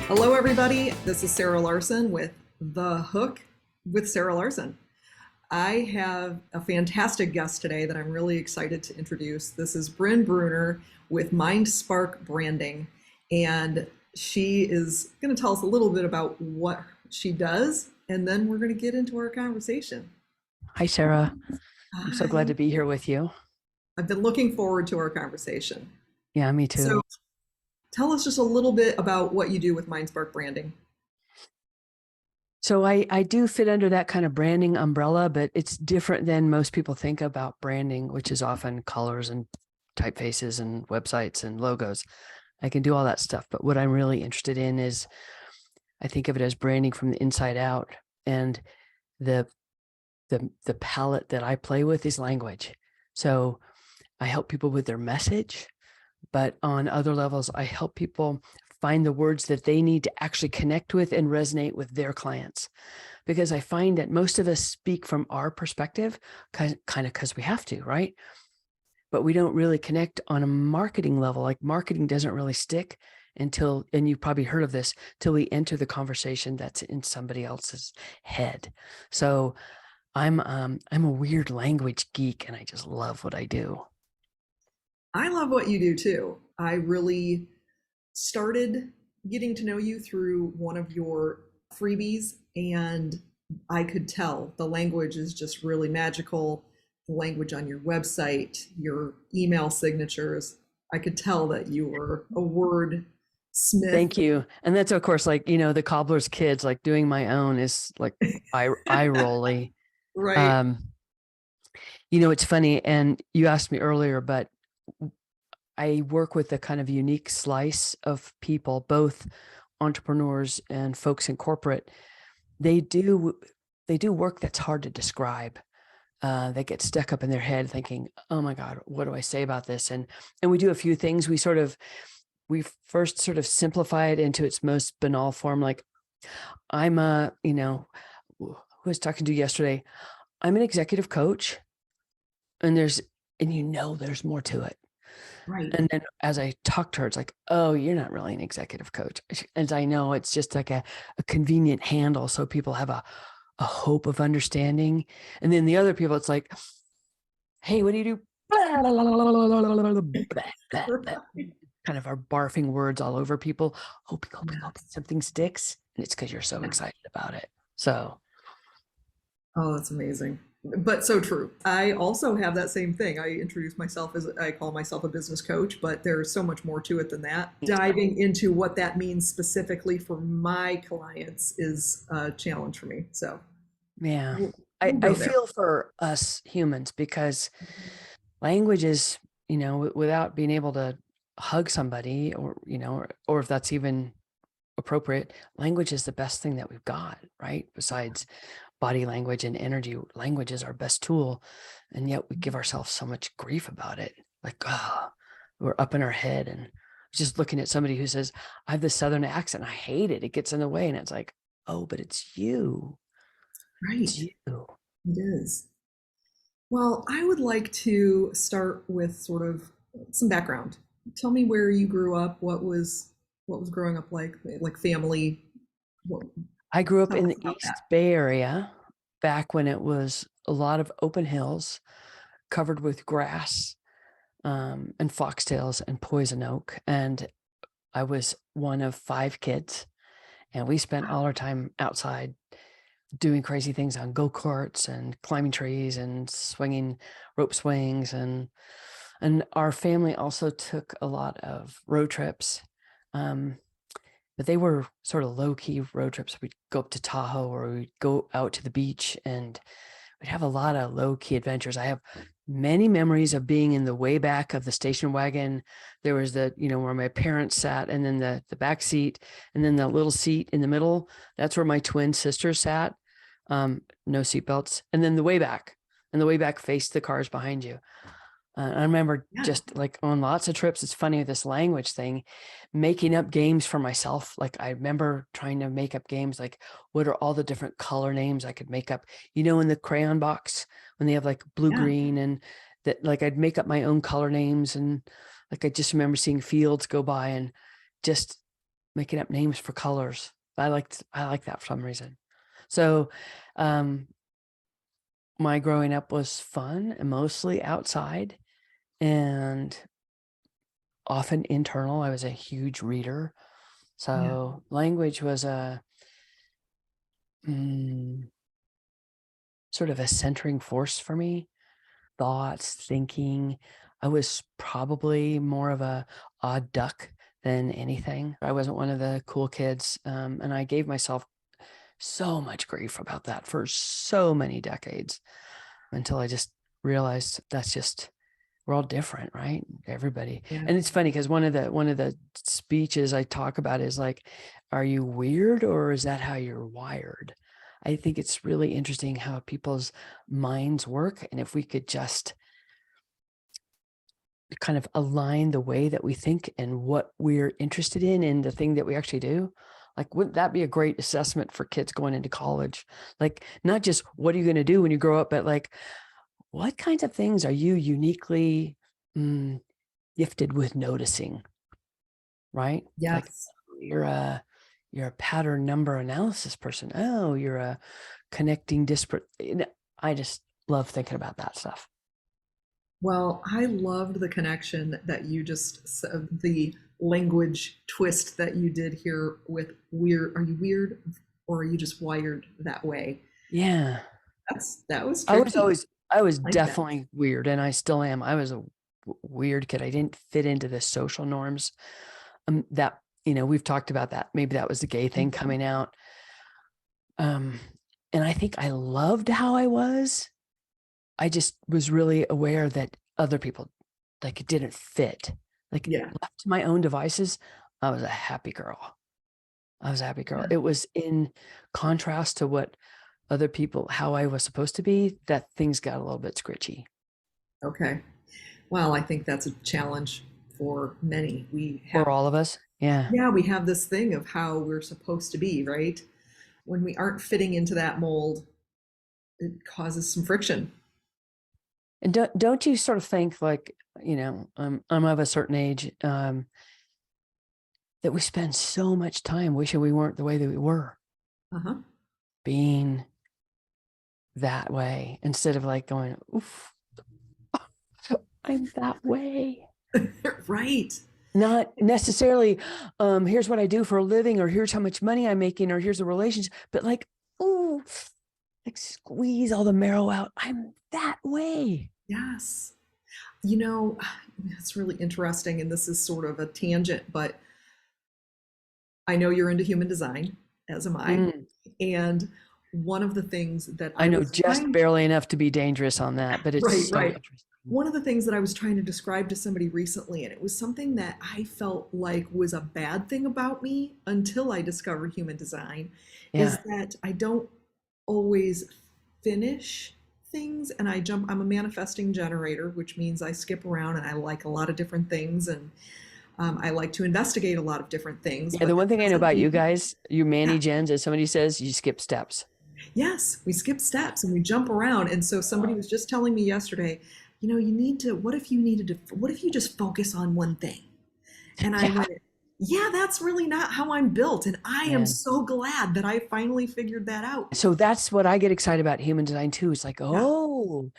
Hello, everybody. This is Sarah Larsen with The Hook with Sarah Larsen. I have a fantastic guest today that I'm really excited to introduce. This is Brynn Breuner with Mindspark Branding, and she is going to tell us a little bit about what she does, and then we're going to get into our conversation. Hi, Sarah. I'm so glad Hi. to be here with you. I've been looking forward to our conversation. Yeah, me So too. tell us just a little bit about what you do with Mindspark Branding. So I do fit under that kind of branding umbrella, but it's different than most people think about branding, which is often colors and typefaces and websites and logos. I can do all that stuff, but what I'm really interested in is I think of it as branding from the inside out. And the the palette that I play with is language. So I help people with their message, but on other levels, I help people find the words that they need to actually connect with and resonate with their clients. Because I find that most of us speak from our perspective, kind of because we have to, right? But we don't really connect on a marketing level. Like marketing doesn't really stick until, and you've probably heard of this, till we enter the conversation that's in somebody else's head. So I'm a weird language geek and I just love what I do. I love what you do too. I really started getting to know you through one of your freebies, and I could tell the language is just really magical. The language on your website, your email signatures, I could tell that you were a word smith. Thank you. And that's of course like, the cobbler's kids, like doing my own is like eye rolly. Right. Um, it's funny, and you asked me earlier, but I work with a kind of unique slice of people, both entrepreneurs and folks in corporate. They do work that's hard to describe. They get stuck up in their head thinking, oh my God, what do I say about this? And we do a few things. We first sort of simplify it into its most banal form. Like I'm who I was talking to yesterday, I'm an executive coach, and there's more to it. Right. And then as I talk to her, it's like, oh, you're not really an executive coach. As I know, it's just like a convenient handle. So people have a hope of understanding. And then the other people, it's like, hey, what do you do? Kind of are barfing words all over people, hoping Yes. something sticks. And it's because you're so Yeah. excited about it. So Oh, that's amazing. But so true. I also have that same thing. I introduce myself as I call myself a business coach, but there's so much more to it than that. Diving into what that means specifically for my clients is a challenge for me. So yeah, we'll I go there. feel for us humans because language is, without being able to hug somebody or if that's even appropriate, language is the best thing that we've got, right? Besides body language and energy, language is our best tool. And yet we give ourselves so much grief about it. Like, oh, we're up in our head. And just looking at somebody who says, I have this Southern accent, I hate it. It gets in the way. And it's like, oh, but it's you. It's Right. you. It is. Well, I would like to start with sort of some background. Tell me where you grew up. What was growing up like family. What, I grew up tell in us the about that. East Bay Area back when it was a lot of open hills covered with grass, and foxtails and poison oak. And I was one of 5 kids, and we spent all our time outside doing crazy things on go-karts and climbing trees and swinging rope swings. And our family also took a lot of road trips. Um, but they were sort of low-key road trips. We'd go up to Tahoe or we'd go out to the beach, and we'd have a lot of low-key adventures. I have many memories of being in the way back of the station wagon. There was where my parents sat, and then the back seat, and then the little seat in the middle. That's where my twin sisters sat. No seatbelts. And then the way back, and the way back faced the cars behind you. I remember Yeah. just like on lots of trips, it's funny with this language thing, making up games for myself. Like I remember trying to make up games like, what are all the different color names I could make up? In the crayon box when they have like blue, Yeah. green, and that, like I'd make up my own color names. And like I just remember seeing fields go by and just making up names for colors. I like that for some reason. So my growing up was fun and mostly outside and often internal. I was a huge reader. Yeah. So language was a sort of a centering force for me. Thoughts, thinking. I was probably more of a odd duck than anything. I wasn't one of the cool kids. And I gave myself so much grief about that for so many decades until I just realized that's just, we're all different, right? Everybody. Yeah. And it's funny because one of the speeches I talk about is like, are you weird or is that how you're wired? I think it's really interesting how people's minds work. And if we could just kind of align the way that we think and what we're interested in and the thing that we actually do, like, wouldn't that be a great assessment for kids going into college? Like, not just what are you going to do when you grow up, but like, what kinds of things are you uniquely gifted with noticing, right? Like, Yes. you're a pattern number analysis person. Oh, you're a connecting disparate. I just love thinking about that stuff. Well, I loved the connection that you just the language twist that you did here with weird. Are you weird or are you just wired that way? Yeah. That was tricky. I was I like that. definitely weird, and I still am. I was a weird kid. I didn't fit into the social norms. That, we've talked about that. Maybe that was the gay thing Mhm. coming out. And I think I loved how I was. I just was really aware that other people, like, it didn't fit. Like, Yeah. left to my own devices, I was a happy girl. I was a happy girl. Yeah. It was in contrast to what other people, how I was supposed to be, that things got a little bit scritchy. Okay. Well, I think that's a challenge for many. For all of us. Yeah. Yeah, we have this thing of how we're supposed to be, right? When we aren't fitting into that mold, it causes some friction. And don't you sort of think like, I'm of a certain age, that we spend so much time wishing we weren't the way that we were, Uh-huh. being that way instead of like going, oof, I'm that way. Right. Not necessarily, here's what I do for a living, or here's how much money I'm making, or here's the relationship, but like, ooh, like squeeze all the marrow out. I'm that way. Yes. You know, it's really interesting, and this is sort of a tangent, but I know you're into human design, as am I. Mm, And one of the things that I I know was just trying, barely enough to be dangerous on that, but it's right, so right. interesting. One of the things that I was trying to describe to somebody recently, and it was something that I felt like was a bad thing about me until I discovered human design, is Yeah. that I don't always finish things and I'm a manifesting generator, which means I skip around and I like a lot of different things and I like to investigate a lot of different things, Yeah. but The that one thing I know doesn't about you mean, guys, you yeah, manny gens, as somebody says, you skip steps. yes, we skip steps and we jump around. And so somebody was just telling me yesterday, you need to, what if you just focus on one thing? And I Yeah. went, yeah, that's really not how I'm built. And I am Yeah. so glad that I finally figured that out. So that's what I get excited about human design too. It's like, Yeah, oh,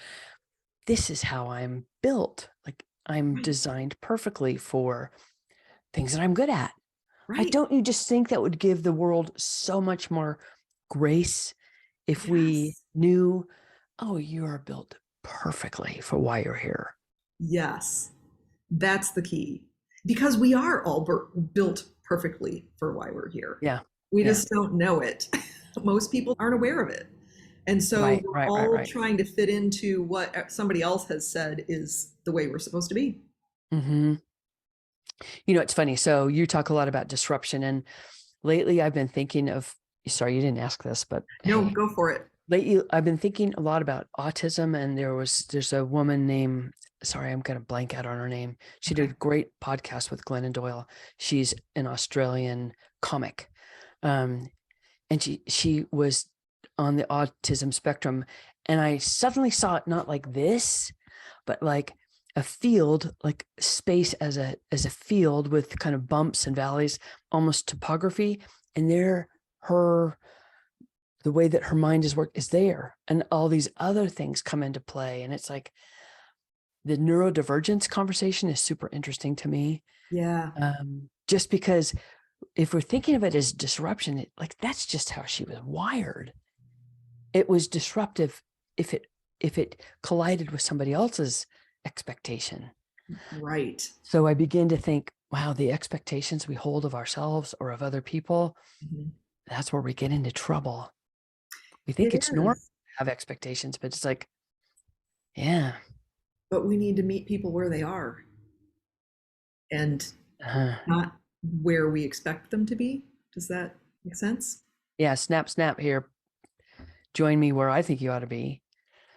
this is how I'm built. Like, I'm right, designed perfectly for things that I'm good at. I right. don't you just think that would give the world so much more grace if we Yes, knew, oh, you are built perfectly for why you're here. yes. That's the key. Because we are all built perfectly for why we're here. Yeah. We Yeah. just don't know it. Most people aren't aware of it. And so Right. we're Right. Right. all Right. trying to fit into what somebody else has said is the way we're supposed to be. Hmm. It's funny. So you talk a lot about disruption, and lately I've been thinking of, sorry, you didn't ask this, but No, hey, go for it. lately I've been thinking a lot about autism, and there's a woman named, sorry, I'm going to blank out on her name. She did Okay. a great podcast with Glennon Doyle. She's an Australian comic. Um, and she was on the autism spectrum. And I suddenly saw it not like this, but like a field, like space as a field with kind of bumps and valleys, almost topography. And the way that her mind is worked is there. And all these other things come into play. And it's like the neurodivergence conversation is super interesting to me. Yeah. Just because if we're thinking of it as disruption, like that's just how she was wired. It was disruptive if it collided with somebody else's expectation. Right. So I begin to think, wow, the expectations we hold of ourselves or of other people, that's where we get into trouble. We think It it's normal to is. have expectations, but it's like, yeah. But we need to meet people where they are and Uh, not where we expect them to be. Does that make sense? yeah, snap, snap here. Join me where I think you ought to be.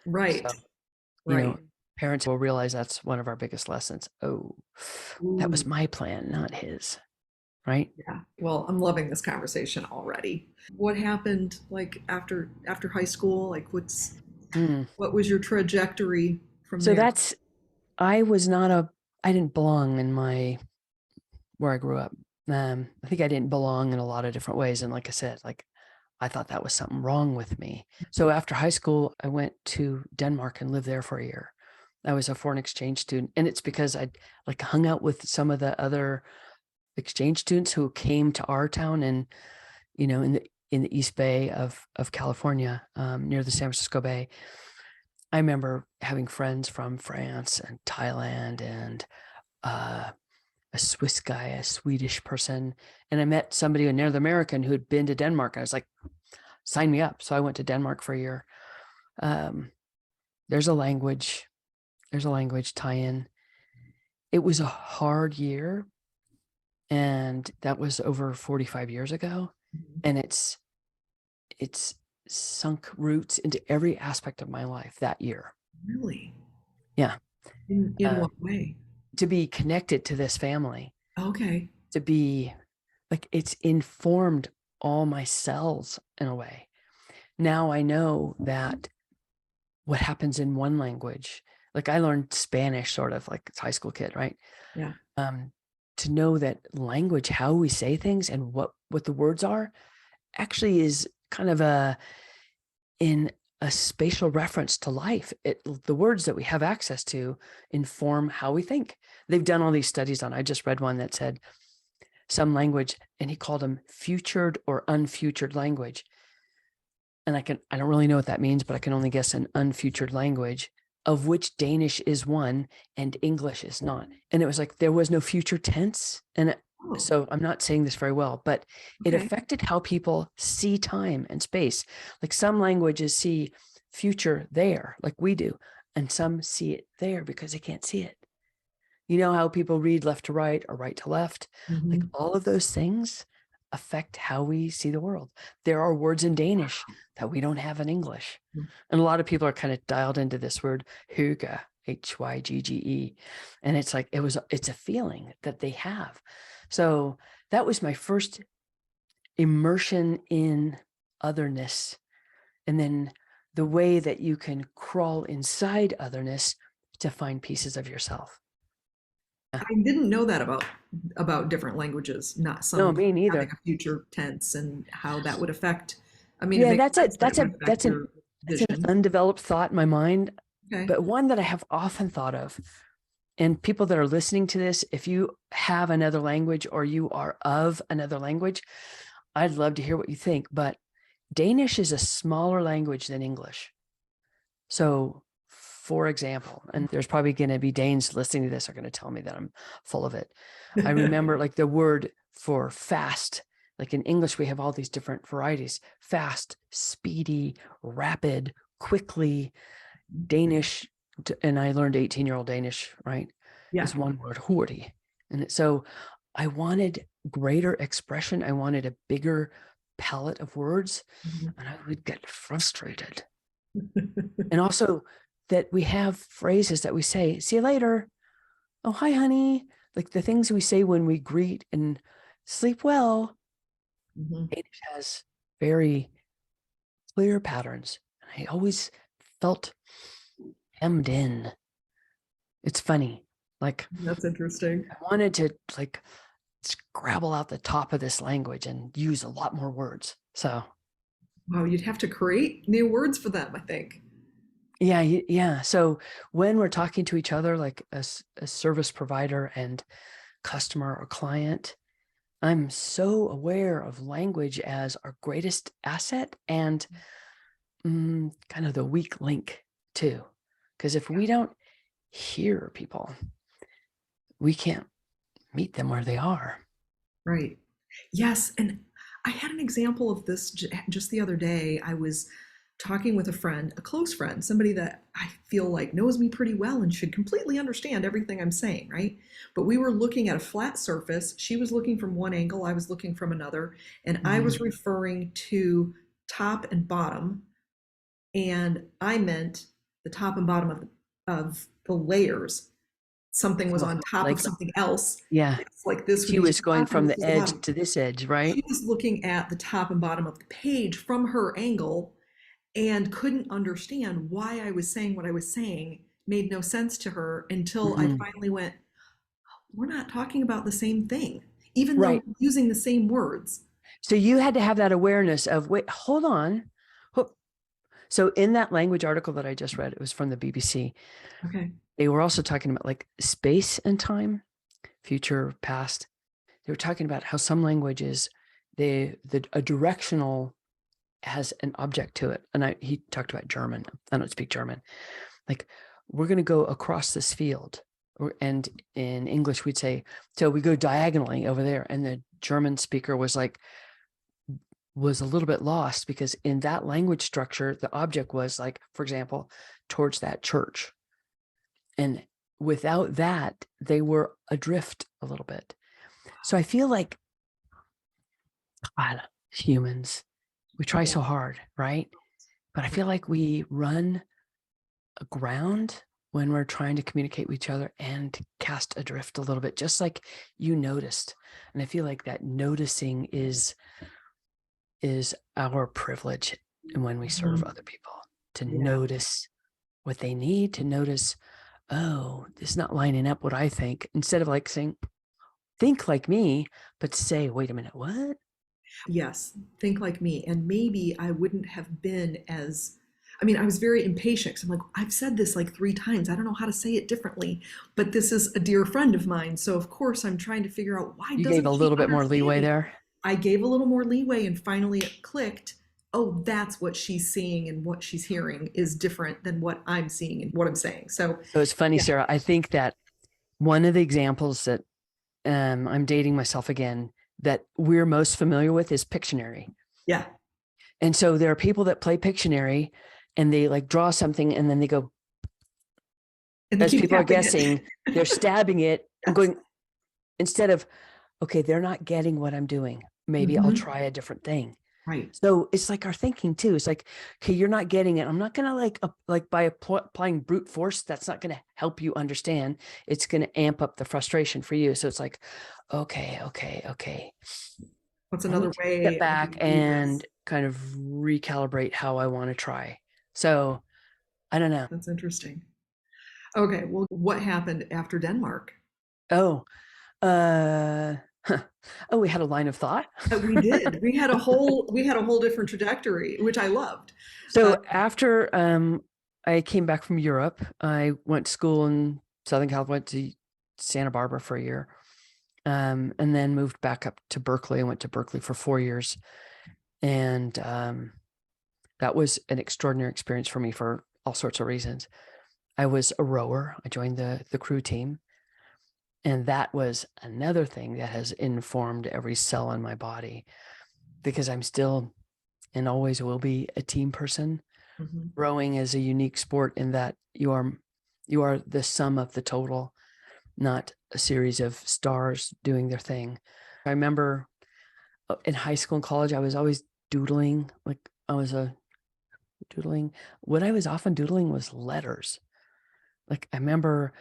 Right. So, Right. parents will realize that's one of our biggest lessons. Oh, that Ooh, was my plan, not his. Right. yeah. Well, I'm loving this conversation already. What happened like after high school? Like Mm. what was your trajectory from So there? I was not I didn't belong in where I grew up. I think I didn't belong in a lot of different ways. And like I said, like I thought that was something wrong with me. So after high school, I went to Denmark and lived there for a year. I was a foreign exchange student. And it's because I like hung out with some of the other exchange students who came to our town and, in the East Bay of California, near the San Francisco Bay. I remember having friends from France and Thailand and a Swiss guy, a Swedish person. And I met somebody, a Native American who had been to Denmark. I was like, sign me up. So I went to Denmark for a year. Um, there's a language tie-in. It was a hard year. And that was over 45 years ago. And it's sunk roots into every aspect of my life that year. Really? Yeah. In what way? To be connected to this family, Okay. to be like, it's informed all my cells in a way. Now I know that what happens in one language, like I learned Spanish sort of like a high school kid, right? Yeah. To know that language, how we say things and what the words are actually is kind of in a spatial reference to life. The words that we have access to inform how we think. They've done all these studies on, I just read one that said some language, and he called them futured or unfutured language. And I don't really know what that means, but I can only guess an unfutured language, of which Danish is one and English is not. And it was like, there was no future tense. And Oh, so I'm not saying this very well, but it okay. affected how people see time and space. Like some languages see future there, like we do, and some see it there because they can't see it. You know how people read left to right or right to left? Like Mhm. all of those things affect how we see the world. There are words in Danish that we don't have in English. And a lot of people are kind of dialed into this word hygge, Hygge. And it's like, it's a feeling that they have. So that was my first immersion in otherness. And then the way that you can crawl inside otherness to find pieces of yourself. I didn't know that about different languages, not No, some me having neither. a future tense and how that would affect. I mean, it Yeah, makes sense that it would affect your that's an vision. undeveloped thought in my mind, Okay. but one that I have often thought of. And people that are listening to this, if you have another language or you are of another language, I'd love to hear what you think. But Danish is a smaller language than English. So, for example, and there's probably going to be Danes listening to this are going to tell me that I'm full of it. I remember like the word for fast, like in English, we have all these different varieties: fast, speedy, rapid, quickly. Danish, and I learned 18-year-old Danish, right? Yeah. Is one word, hurtig. And so I wanted greater expression. I wanted a bigger palette of words, Mhm. and I would get frustrated. And also that we have phrases that we say, see you later. Oh, hi, honey. Like the things we say when we greet and sleep well. Mhm. Danish has very clear patterns. And I always felt hemmed in. It's funny. Like That's interesting. I wanted to like scrabble out the top of this language and use a lot more words. So Wow, you'd have to create new words for them, I think. yeah, yeah. So when we're talking to each other, like a service provider and customer or client, I'm so aware of language as our greatest asset and kind of the weak link too. Because if we don't hear people, we can't meet them where they are. Right. Yes, and I had an example of this just the other day. I was talking with a friend, a close friend, somebody that I feel like knows me pretty well and should completely understand everything I'm saying, right? But we were looking at a flat surface. She was looking from one angle, I was looking from another, and I was Mhm. referring to top and bottom, and I meant the top and bottom of the layers. Something was on top of Like, something else. yeah, It's like this would she be was the going top and from this the is the edge bottom. to this edge, right? She was looking at the top and bottom of the page from her angle and couldn't understand why I was saying what I was saying, made no sense to her until I Mhm. finally went, we're not talking about the same thing, even though Right. we're using the same words. So you had to have that awareness of, wait, hold on. So in that language article that I just read, it was from the BBC. Okay. They were also talking about like space and time, future, past. They were talking about how some languages, a directional has an object to it. And he talked about German. I don't speak German. Like, we're going to go across this field. And in English, we'd say, so we go diagonally over there. And the German speaker was a little bit lost because in that language structure, the object was like, for example, towards that church. And without that, they were adrift a little bit. So I feel like, God, humans, we try Yeah. so hard, right? But I feel like we run aground when we're trying to communicate with each other and cast adrift a little bit, just like you noticed. And I feel like that noticing is our privilege when we serve Mhm. other people, to Yeah. notice what they need, to notice, oh, this is not lining up what I think, instead of like saying, think like me, but say, wait a minute, what? Yes. Think like me. And maybe I wouldn't have been as, I mean, I was very impatient. 'Cause I'm like, I've said this like 3 times. I don't know how to say it differently. But this is a dear friend of mine. So of course I'm trying to figure out why You gave a doesn't she little bit more understand leeway me? there. I gave a little more leeway and finally it clicked. Oh, that's what she's seeing and what she's hearing is different than what I'm seeing and what I'm saying. So So it's funny, yeah, Sarah. I think that one of the examples that I'm dating myself again, that we're most familiar with is Pictionary. yeah. And so there are people that play Pictionary and they like draw something and then they go, And they as keep people are tapping it. guessing, they're stabbing it and Yes. going, instead of, okay, they're not getting what I'm doing. Maybe I'll Hmm. try a different thing. Right. So it's like our thinking too. It's like, okay, you're not getting it. I'm not going to like by applying brute force. That's not going to help you understand. It's going to amp up the frustration for you. So it's like, okay. What's I need another to step way I back can do and this? kind of recalibrate how I want to try. So I don't know. That's interesting. Okay, well, what happened after Denmark? Oh, uh, huh. Oh, we had a line of thought. We did. We had a whole different trajectory, which I loved. Uh, So after I came back from Europe, I went to school in Southern California, went to Santa Barbara for a year, and then moved back up to Berkeley. I went to Berkeley for 4 years, and that was an extraordinary experience for me for all sorts of reasons. I was a rower. I joined the crew team, and that was another thing that has informed every cell in my body because I'm still and always will be a team person. mhm. Rowing is a unique sport in that you are the sum of the total, not a series of stars doing their thing. I remember in high school and college, I was always doodling. Like I was a doodling. What I was often doodling was letters. Like I remember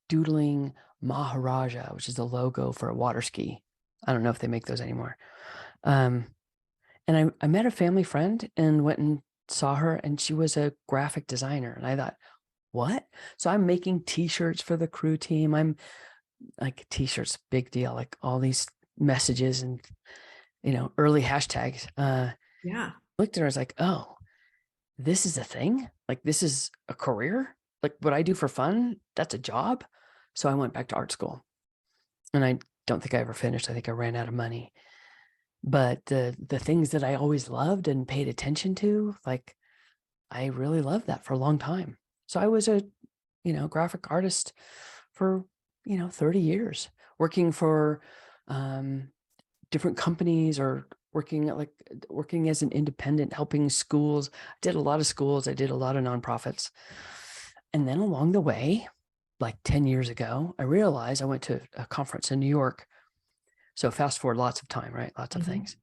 doodling Maharaja, which is the logo for a water ski. I don't know if they make those anymore. Um, and I met a family friend and went and saw her, and she was a graphic designer. And I thought, what? So I'm making t-shirts for the crew team. I'm like, t-shirts, big deal, like all these messages and, early hashtags. Yeah. Looked at her, I was like, oh, this is a thing? Like, this is a career? Like, what I do for fun, that's a job? So I went back to art school, and I don't think I ever finished. I think I ran out of money. But the things that I always loved and paid attention to, like, I really loved that for a long time. So I was a, graphic artist for, 30 years, working for different companies, or working as an independent, helping schools. I did a lot of schools. I did a lot of nonprofits. And then along the way, like 10 years ago, I realized I went to a conference in New York. So fast forward lots of time, right? Lots of Hmm. things.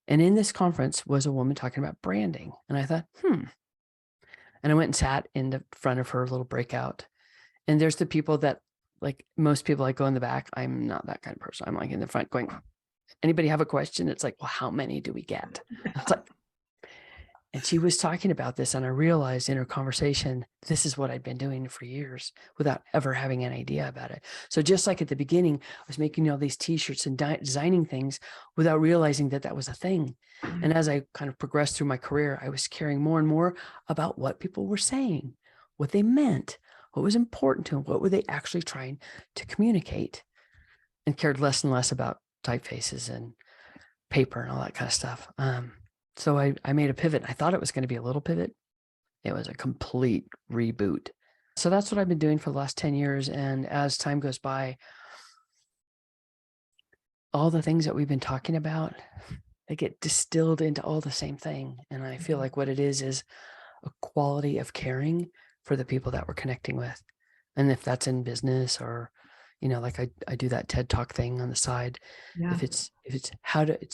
And in this conference was a woman talking about branding. And I thought, And I went and sat in the front of her little breakout. And there's the people that, like most people, like, go in the back. I'm not that kind of person. I'm like in the front going, anybody have a question? It's like, well, how many do we get? It's like, and she was talking about this, and I realized in her conversation, this is what I'd been doing for years without ever having an idea about it. So just like at the beginning, I was making all these t-shirts and designing things without realizing that that was a thing. And as I kind of progressed through my career, I was caring more and more about what people were saying, what they meant, what was important to them, what were they actually trying to communicate, and cared less and less about typefaces and paper and all that kind of stuff. So I made a pivot. I thought it was going to be a little pivot. It was a complete reboot. So that's what I've been doing for the last 10 years. And as time goes by, all the things that we've been talking about, they get distilled into all the same thing. And I feel like what it is a quality of caring for the people that we're connecting with. And if that's in business, or, like I do that TED Talk thing on the side. Yeah. If it's it's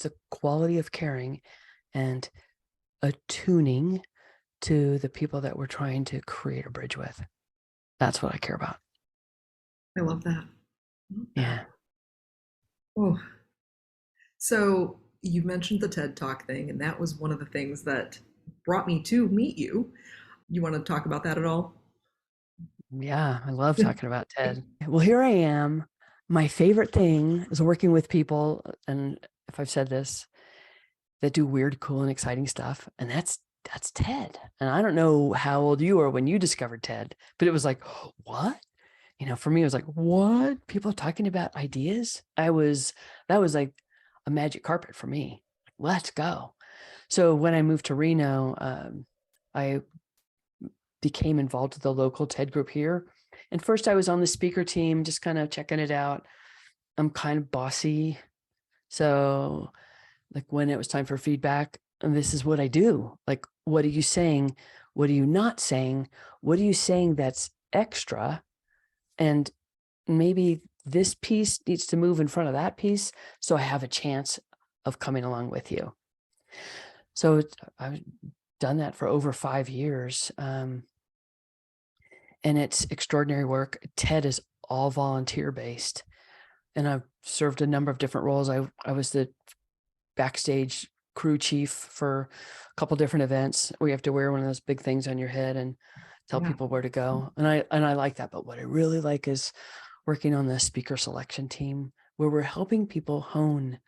the quality of caring and attuning to the people that we're trying to create a bridge with. That's what I care about. I love that. Yeah. Oh, so you mentioned the TED Talk thing, and that was one of the things that brought me to meet you. You want to talk about that at all? Yeah. I love talking about TED. Well, here I am. My favorite thing is working with people, and if I've said this, that do weird, cool, and exciting stuff. And that's TED. And I don't know how old you were when you discovered TED, but it was like, what? For me, it was like, what? People talking about ideas? That was like a magic carpet for me. Let's go. So when I moved to Reno, I became involved with the local TED group here. And first I was on the speaker team, just kind of checking it out. I'm kind of bossy. So like when it was time for feedback, and this is what I do. Like, what are you saying? What are you not saying? What are you saying that's extra? And maybe this piece needs to move in front of that piece, so I have a chance of coming along with you. So I've done that for over 5 years. And it's extraordinary work. TED is all volunteer based. And I've served a number of different roles. I was the backstage crew chief for a couple different events where you have to wear one of those big things on your head and tell Yeah. people where to go. And I like that. But what I really like is working on the speaker selection team, where we're helping people hone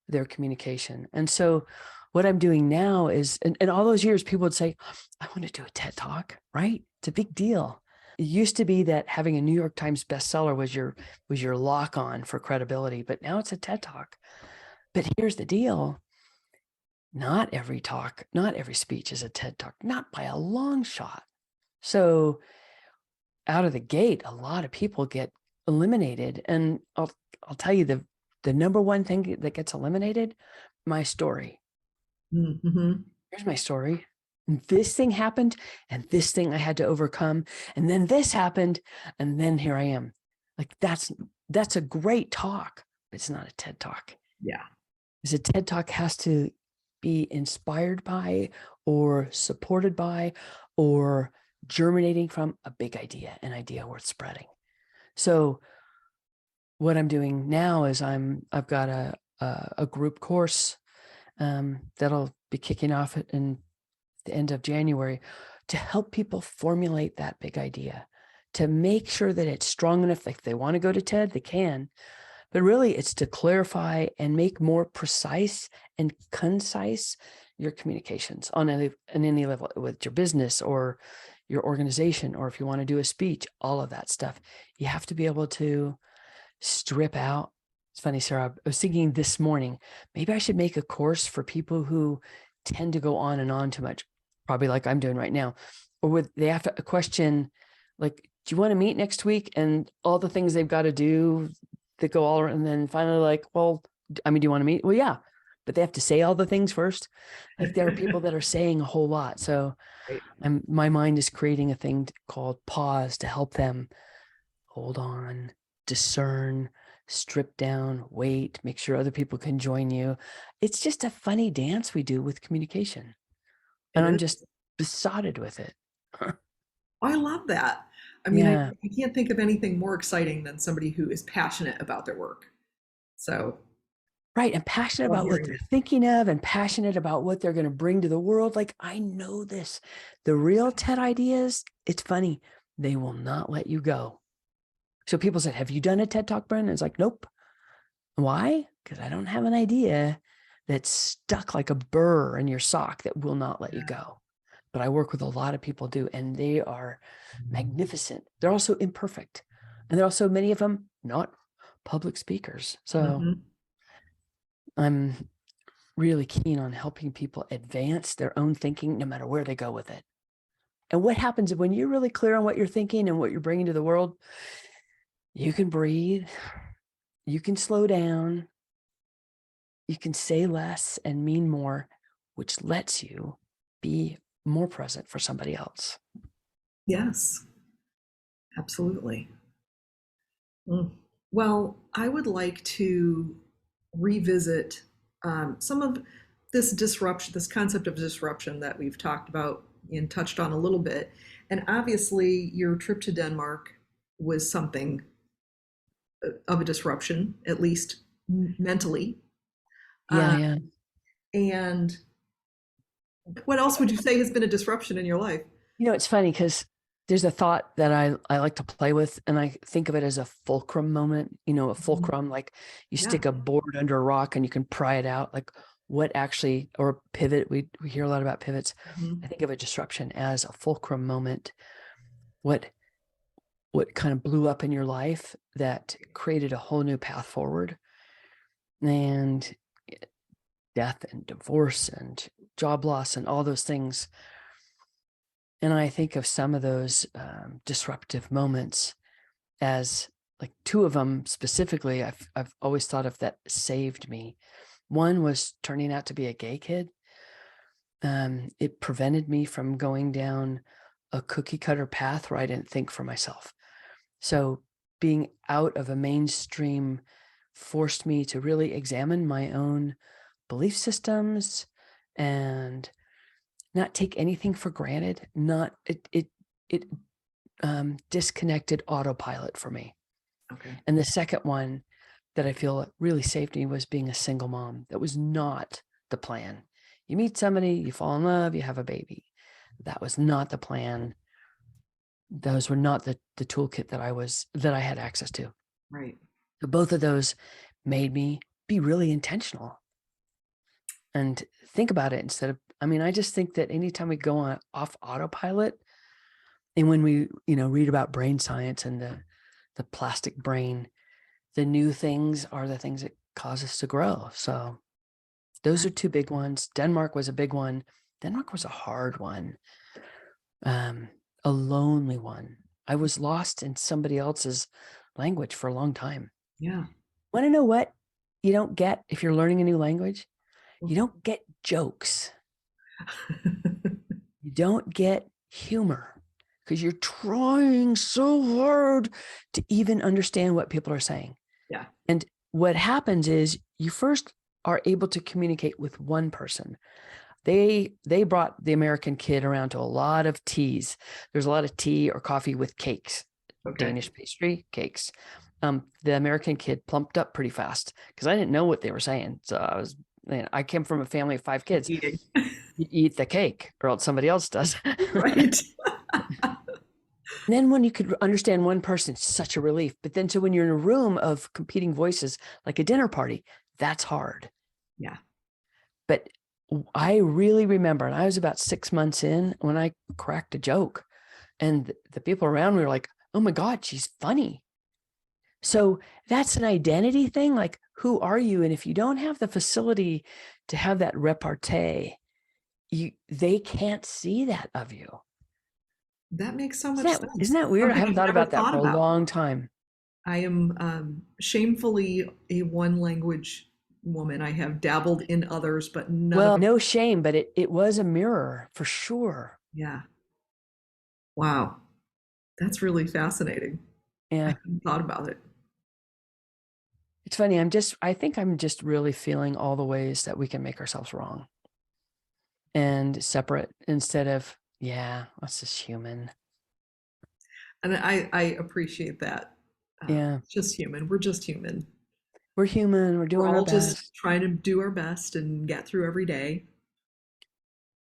their communication. And so what I'm doing now is, and all those years, people would say, I want to do a TED Talk, right? It's a big deal. It used to be that having a New York Times bestseller was your lock on for credibility, but now it's a TED Talk. But here's the deal. Not every talk, not every speech is a TED Talk, not by a long shot. So out of the gate, a lot of people get eliminated. And I'll tell you the number one thing that gets eliminated, my story. Mm-hmm. Here's my story. And this thing happened, and this thing I had to overcome, and then this happened, and then here I am. Like that's a great talk. It's not a TED Talk. Yeah. Because a TED Talk has to be inspired by, or supported by, or germinating from a big idea, an idea worth spreading. So what I'm doing now is I've got a group course that'll be kicking off in the end of January, to help people formulate that big idea, to make sure that it's strong enough. If they want to go to TED, they can. But really, it's to clarify and make more precise and concise your communications on any level, with your business or your organization, or if you want to do a speech, all of that stuff. You have to be able to strip out. It's funny, Sarah, I was thinking this morning, maybe I should make a course for people who tend to go on and on too much, probably like I'm doing right now, or would they have a question like, do you want to meet next week? And all the things they've got to do that go all around, and then finally like, well, I mean, do you want to meet? Well, yeah, but they have to say all the things first. Like there are people that are saying a whole lot. So Right. my mind is creating a thing called pause to help them hold on, discern, strip down, wait, make sure other people can join you. It's just a funny dance we do with communication. And It I'm is. just besotted with it. I love that. I mean, Yeah. I can't think of anything more exciting than somebody who is passionate about their work. So, Right. And passionate love about what hearing they're that. thinking of and passionate about what they're going to bring to the world. Like, I know this. The real TED ideas, it's funny. They will not let you go. So people said, have you done a TED Talk, Brynn? It's like, nope. Why? Because I don't have an idea that's stuck like a burr in your sock that will not let you Yeah. go. But I work with a lot of people do, and they are magnificent. They're also imperfect. And there are also many of them not public speakers. So Mhm. I'm really keen on helping people advance their own thinking, no matter where they go with it. And what happens when you're really clear on what you're thinking and what you're bringing to the world? You can breathe, you can slow down, you can say less and mean more, which lets you be more present for somebody else. Yes, absolutely. Mm. Well, I would like to revisit some of this disruption, this concept of disruption that we've talked about and touched on a little bit. And obviously, your trip to Denmark was something of a disruption, at least mentally. Yeah, Uh, yeah. and what else would you say has been a disruption in your life? It's funny because there's a thought that I like to play with, and I think of it as a fulcrum moment. A Mhm. fulcrum, like you Yeah. stick a board under a rock and you can pry it out. Like what actually, or a pivot. We hear a lot about pivots. I Mhm. think of a disruption as a fulcrum moment. What kind of blew up in your life that created a whole new path forward, and death and divorce and job loss and all those things. And I think of some of those disruptive moments as like two of them specifically. I've always thought of that saved me. One was turning out to be a gay kid. It prevented me from going down a cookie cutter path where I didn't think for myself. So being out of a mainstream forced me to really examine my own belief systems and not take anything for granted. Not it disconnected autopilot for me. Okay. And the second one that I feel really saved me was being a single mom. That was not the plan. You meet somebody, you fall in love, you have a baby. That was not the plan. Those were not the toolkit that I had access to. Right. So both of those made me be really intentional and think about it instead of, I just think that anytime we go on off autopilot, and when we, read about brain science and the plastic brain, the new things are the things that cause us to grow. So those Right. are two big ones. Denmark was a big one. Denmark was a hard one, um, a lonely one. I was lost in somebody else's language for a long time. Yeah. Want to know what you don't get if you're learning a new language? You don't get jokes. You don't get humor because you're trying so hard to even understand what people are saying. Yeah. And what happens is you first are able to communicate with one person. They brought the American kid around to a lot of teas. There's a lot of tea or coffee with cakes, Okay. Danish pastry, cakes. The American kid plumped up pretty fast because I didn't know what they were saying. So I was I came from a family of 5 kids. Eating. You eat the cake or else somebody else does. Right. And then when you could understand one person, it's such a relief. But then, so when you're in a room of competing voices, like a dinner party, that's hard. Yeah. But I really remember, and I was about 6 months in when I cracked a joke, and the people around me were like, "Oh my God, she's funny." So that's an identity thing. Like, who are you? And if you don't have the facility to have that repartee, they can't see that of you. That makes so Isn't much that, sense. isn't that That's weird? I something haven't I've thought never about that thought for a about. long time. I am shamefully a one language woman. I have dabbled in others, but none of Well, them. no shame, but it was a mirror for sure. Yeah. Wow. That's really fascinating. I Yeah. hadn't thought about it. It's funny. I think I'm just really feeling all the ways that we can make ourselves wrong and separate instead of, yeah, that's just human. And I appreciate that. Yeah. It's just human. We're just human. We're human. We're We're doing our all just best trying to do our best and get through every day.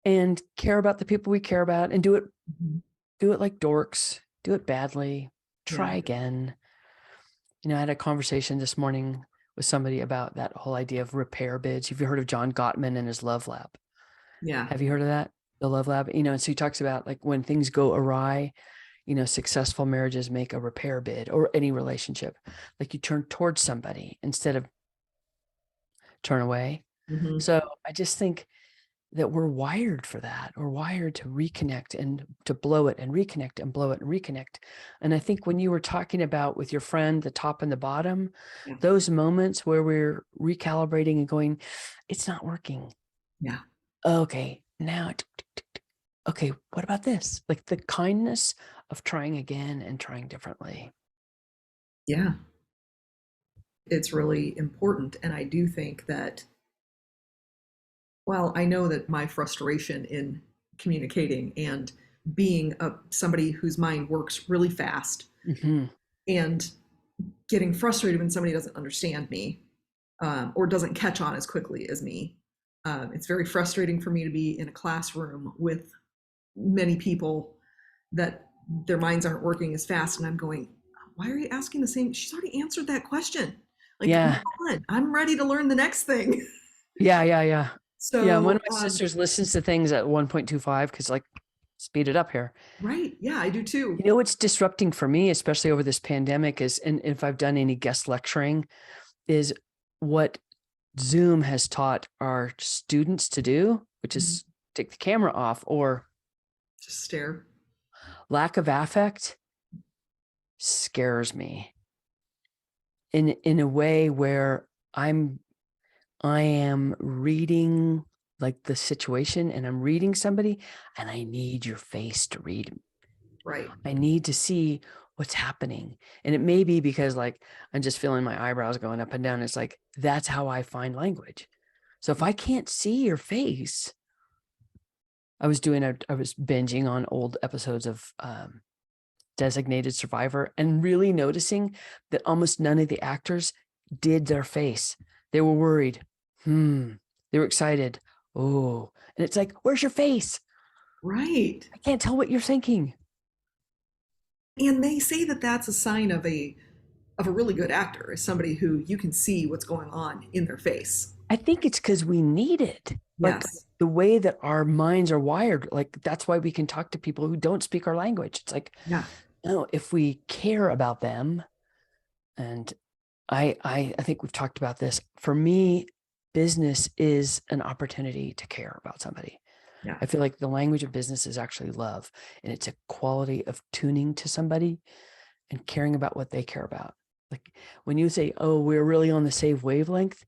and care about the people we care about and do it Mhm. like dorks, do it badly, try Yeah. again. I had a conversation this morning with somebody about that whole idea of repair bids. Have you heard of John Gottman and his Love Lab? Yeah. Have you heard of that? The Love Lab, and so he talks about like when things go awry, successful marriages make a repair bid, or any relationship. Like you turn towards somebody instead of turn away. Hmm. So I just think that we're wired for that. We're wired to reconnect and to blow it and reconnect and blow it and reconnect. And I think when you were talking about with your friend, the top and the bottom, Yeah. those moments where we're recalibrating and going, it's not working. Yeah. Okay, now, okay, what about this? Like the kindness of trying again and trying differently. Yeah. It's really important. And I do think that, well, I know that my frustration in communicating and being somebody whose mind works really fast Mm-hmm. and getting frustrated when somebody doesn't understand me, or doesn't catch on as quickly as me. It's very frustrating for me to be in a classroom with many people that their minds aren't working as fast. And I'm going, why are you asking the same? She's already answered that question. Like, move Yeah. on. I'm ready to learn the next thing. Yeah. Yeah. Yeah. Yeah. One So, of my sisters listens to things at 1.25 because like speed it up here. right. Yeah, I do too. What's disrupting for me, especially over this pandemic, is, and if I've done any guest lecturing, is what Zoom has taught our students to do, which is take the camera off, or Just stare. lack of affect scares me in a way where I am reading like the situation and I'm reading somebody and I need your face to read. Right. I need to see what's happening. And it may be because like I'm just feeling my eyebrows going up and down. It's like, that's how I find language. So if I can't see your face, I was binging on old episodes of Designated Survivor and really noticing that almost none of the actors did their face. They were worried. They were excited. Oh, and it's like, where's your face? Right. I can't tell what you're thinking. And they say that that's a sign of a really good actor, is somebody who you can see what's going on in their face. I think it's because we need it. Like Yes. the way that our minds are wired, like that's why we can talk to people who don't speak our language. It's like, Yeah. no, if we care about them, and I think we've talked about this. For me, business is an opportunity to care about somebody. Yeah. I feel like the language of business is actually love, and it's a quality of tuning to somebody and caring about what they care about. Like when you say, oh, we're really on the same wavelength,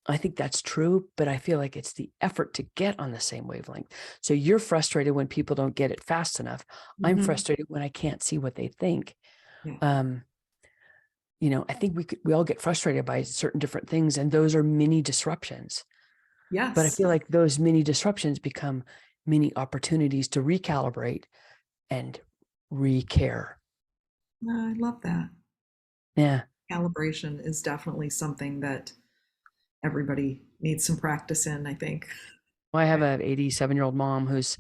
I think that's true, but I feel like it's the effort to get on the same wavelength. So you're frustrated when people don't get it fast enough. I'm Mhm. frustrated when I can't see what they think. Yeah. I think we all get frustrated by certain different things, and those are mini disruptions. But I Yes. feel like those mini disruptions become mini opportunities to recalibrate and re-care. I love that. Yeah. Calibration is definitely something that everybody needs some practice in, I think. Well, I have an 87-year-old mom whose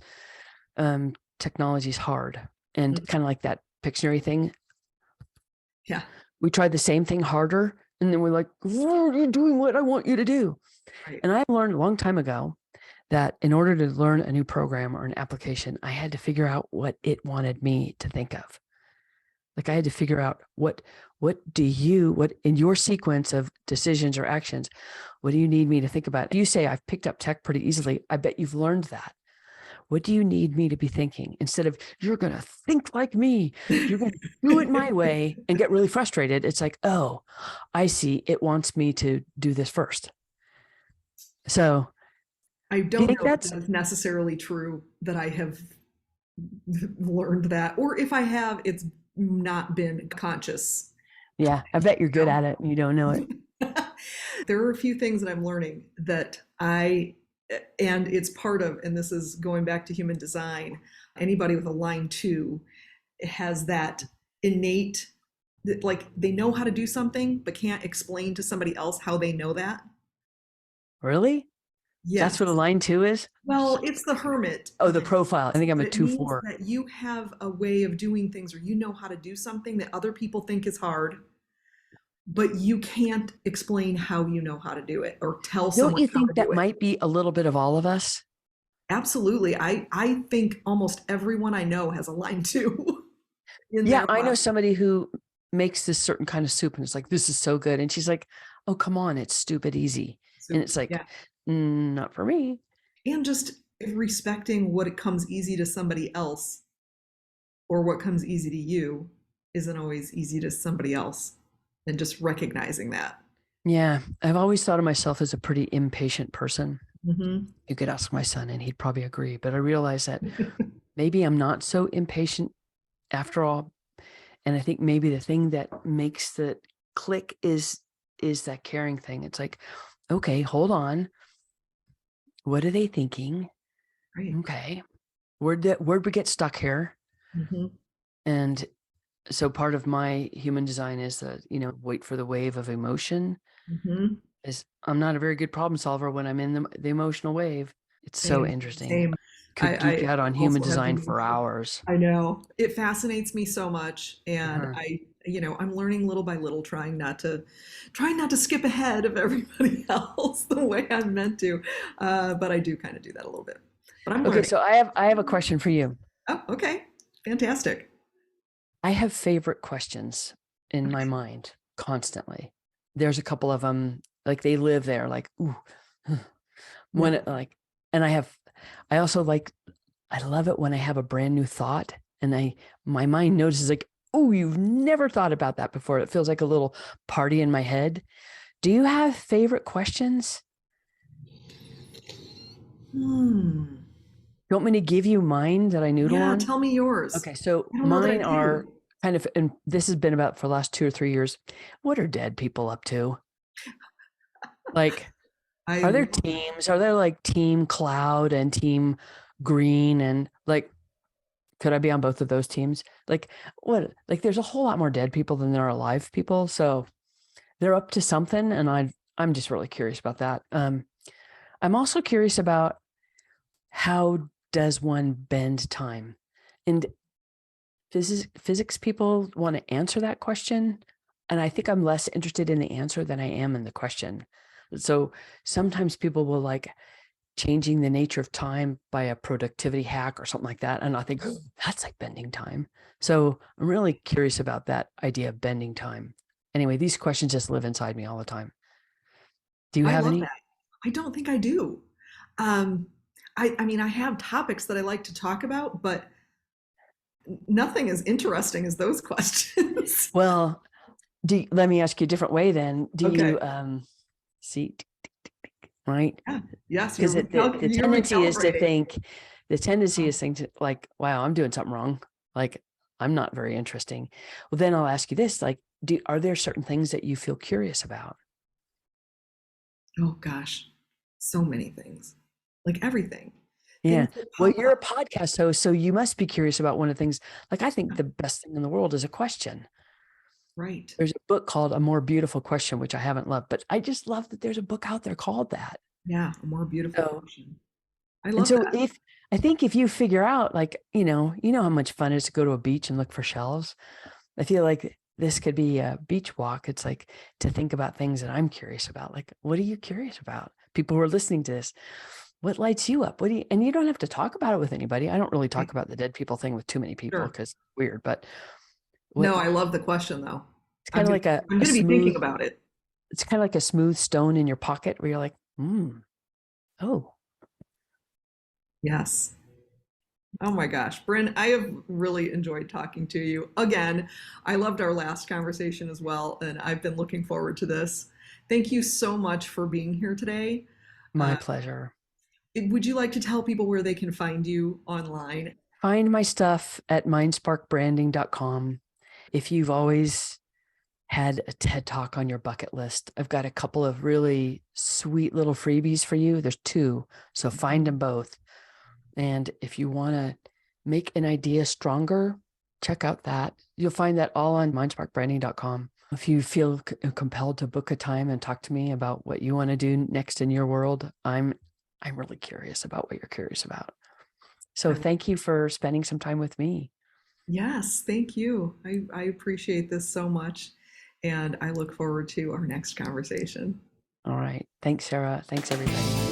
technology is hard, and kind of like that Pictionary thing. Yeah. We tried the same thing harder, and then we're like, "Why are you doing what I want you to do?" Right. And I learned a long time ago that in order to learn a new program or an application, I had to figure out what it wanted me to think of. Like I had to figure out what in your sequence of decisions or actions, what do you need me to think about? You say I've picked up tech pretty easily. I bet you've learned that. What do you need me to be thinking? Instead of you're going to think like me, you're going to do it my way and get really frustrated. It's like, oh, I see. It wants me to do this first. So I do you don't think know if that's, that's necessarily true that I have learned that, or if I have, it's not been conscious. yeah, I bet you're You good at it and you don't know it. know? There are a few things that I'm learning that and it's part of, and this is going back to human design, anybody with a line two has that innate, like they know how to do something, but can't explain to somebody else how they know that. Really? That's Yes. what a line two is? Well, it's the hermit Oh, the thing, profile. I think I'm but a it two means four. that you have a way of doing things or you know how to do something that other people think is hard, but you can't explain how you know how to do it or tell Don't someone you how to think that do it. might be a little bit of all of us? Absolutely. I think almost everyone I know has a line two in Yeah, their I know body. somebody who makes this certain kind of soup and it's like, this is so good. And she's like, oh, come on, it's stupid easy. And So it's like, yeah. Not for me. And just respecting what it comes easy to somebody else or what comes easy to you isn't always easy to somebody else. And just recognizing that. Yeah, I've always thought of myself as a pretty impatient person. Hmm. You could ask my son and he'd probably agree. But I realize that maybe I'm not so impatient after all. And I think maybe the thing that makes the click is that caring thing. It's like, okay, hold on. What are they thinking? Right. Okay. Where'd we get stuck here? Hmm. And so part of my human design is that, wait for the wave of emotion. Hmm. Is I'm not a very good problem solver when I'm in the emotional wave. It's so Same, interesting. same. Could geek I out on human also have the design for emotional. hours. I know. It fascinates me so much. And Uh-huh. I'm learning little by little, trying not to skip ahead of everybody else the way I'm meant to. But I do kind of do that a little bit. But I'm Okay, learning. so I have a question for you. Oh, okay. Fantastic. I have favorite questions in my mind constantly. There's a couple of them, like they live there, like, ooh, when Yeah. it like, and I also like, I love it when I have a brand new thought and my mind notices like, oh, you've never thought about that before. It feels like a little party in my head. Do you have favorite questions? Hmm. You want me to give you mine that I noodle Yeah, on? tell me yours. Okay, so I don't know that I mine are do. kind of, and this has been about for the last 2 or 3 years. What are dead people up to? Like, I are there love that. teams? Are there like team cloud and team green? And like, could I be on both of those teams? Like, what? Like, there's a whole lot more dead people than there are alive people. So they're up to something. And I'm just really curious about that. I'm also curious about how does one bend time? And physics people want to answer that question. And I think I'm less interested in the answer than I am in the question. So sometimes people will like changing the nature of time by a productivity hack or something like that. And I think that's like bending time. So I'm really curious about that idea of bending time. Anyway, these questions just live inside me all the time. Do you I have love any? that. I don't think I do. Um, I mean, I have topics that I like to talk about, but nothing as interesting as those questions. Well, let me ask you a different way then. Do Okay. you see, right? Yeah. Yes, Because the you're tendency is to recalibrating. think, like, wow, I'm doing something wrong. Like, I'm not very interesting. Well, then I'll ask you this, like, are there certain things that you feel curious about? Oh gosh, so many things. Like everything. Yeah. Things that Well, pop you're a up. podcast host, so you must be curious about one of the things. Like, I think the best thing in the world is a question. Right. There's a book called A More Beautiful Question, which I haven't loved, but I just love that there's a book out there called that. Yeah, a more beautiful So, ocean. I and love so that. I think if you figure out, like, you know how much fun it is to go to a beach and look for shells. I feel like this could be a beach walk. It's like to think about things that I'm curious about. Like, what are you curious about? People who are listening to this, what lights you up? What do you, and you don't have to talk about it with anybody. I don't really Right. talk about the dead people thing with too many people Sure. because weird, but No, what I love the question though. it's kind of like I'm a gonna be thinking smooth, about it. it's kind of like a smooth stone in your pocket where you're like, oh, Yes. Oh my gosh, Brynn, I have really enjoyed talking to you. Again, I loved our last conversation as well, and I've been looking forward to this. Thank you so much for being here today. my Uh, pleasure. would you like to tell people where they can find you online? Find my stuff at mindsparkbranding.com. If you've always had a TED Talk on your bucket list, I've got a couple of really sweet little freebies for you. There's two, so find them both. And if you want to make an idea stronger, check out that. You'll find that all on mindsparkbranding.com. If you feel compelled to book a time and talk to me about what you want to do next in your world, I'm really curious about what you're curious about. So I, thank you for spending some time with me. yes, thank you. I appreciate this so much, and I look forward to our next conversation. All right. Thanks, Sarah. Thanks, everybody.